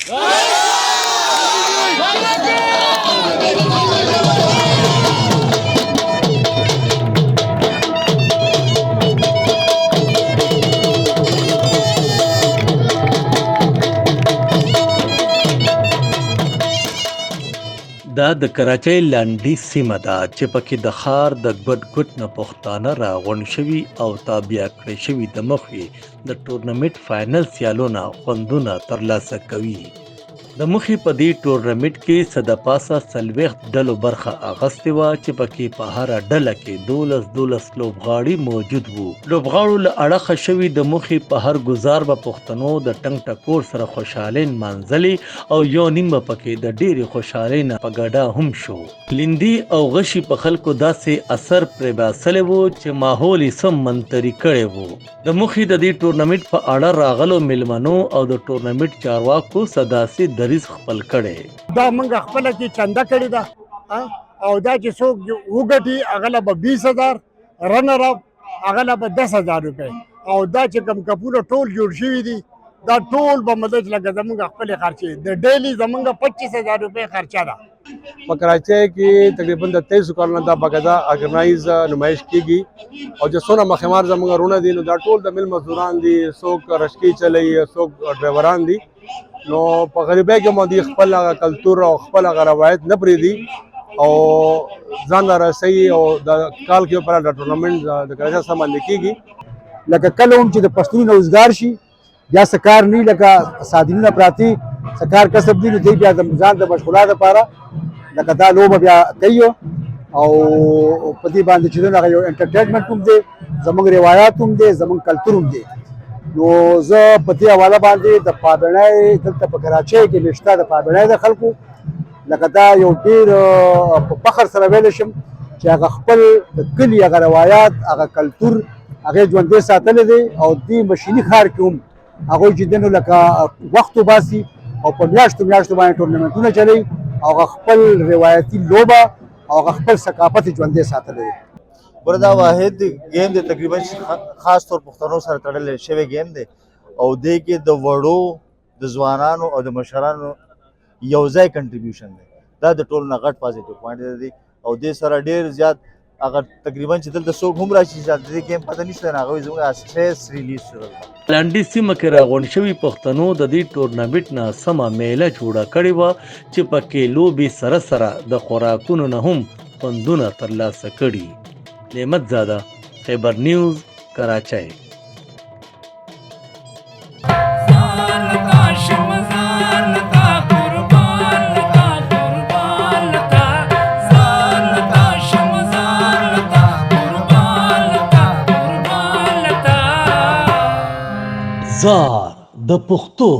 دا د کراچۍ لانډي سیمه ده چې پکې د ښار د ګوټ نه پښتانه راغونډ شوي او تابع کړی شوي د مخې د ټورنمنټ فاینل سیالونه خوندونه ترلاسه کوي. د مخې په دې ټورنمنټ کې څه د پاسه 40 ډلو برخه اخیستې وه چې پکې په هره ډله کې 12 لوبغاړي موجود وو. لوبغاړو له اړخه شوي د مخې په هر ګزار به پښتنو د ټنګ ټکور سره خوشحالۍ نمانځلې او یو نیم به پکې د ډېرې خوشحالۍ نه په ګډه هم شو. لیندي او غشي په خلکو داسې اثر پرې باسلی وو چې ماحول یې څه منتري کړی وو. د مخې د دې ټورنمنټ په اړه راغلو میلمنو او د ټورنمنټ چارواکو څه داسې دریځ خپل کړی. دا موږ خپله کې چنده کړې ده او دا چې څوک وګټي هغه له به 20,000 رنر اپ هغه له به 10,000 روپۍ او دا چې کوم کپونه ټول جوړ شوي دي دا ټول به مدد لکه زموږ خپلې خرچې د ډیلي زموږ 25,000 روپۍ خرچه ده. په کراچۍ کې تقریبا د 23 کلونو دا باقاعده ارګنایز نمایش کیږي او چې څونه مخمار زموږ رونه دي نو دا ټول د مل مزدوران دي، څوک رشکی چلی، څوک ډرایوران دي. نو په غریبۍ کې مو دي خپل هغه کلتور او خپل هغه روایت نه پرېږدي او ځان له رسوي او د کال کې پر د ټورنمنټ د کراچۍ سره باندې کیږي. لکه کله هم چې د پښتون روزګار شي بیا څه کار نه لکه صادرینه پراتی څه کار کسب دي نو دی بیا د ځان د مشغولات لپاره لکه دا لوبه بیا کوي او په دې باندې چې دغه یو انټرټینمنټ هم دی، زموږ روایت هم دی، زموږ کلتور هم دی. نو زه په دې حواله باندې د پابړۍ دلته په کراچۍ کې نشته د پابړۍ د خلکو لکه دا یو ډېر په فخر سره ویلی شم چې هغه خپل د کلي هغه روایات هغه کلتور هغې ژوندی ساتلی دی او دې مشیني ښار کې هم هغوی چې دی نو لکه وخت وباسي او په میاشتو باندې ټورنمنټونه چلی او هغه خپل روایتي لوبه او هغه خپل ثقافت ژوندی ساتلی دی. بردا واحد گیم دی تقریبا خاص طور پښتنو سره تړلی شوی گیم دی او دې کې د وړو د ځوانانو او د مشرانو یو ځای کنټریبیوشن دی. دا د ټولو نه غټ پازیټیو پوینټ دی او دې سره ډېر زیات هغه تقریبا چې دلته څوک هم راشي چې د دې گیم پته نشته نه هغوی زموږ سټریس ریلیز شو. لانډي سیمه کې راغونډ شوي پښتنو د دې ټورنمنټ نه سمه میله جوړه کړې وه چې پکې لوبې سره سره د خوراکونو نه هم خوندونه ترلاسه کړي. نعمت زاده، خیبر نیوز، کراچۍ. زار د پښتو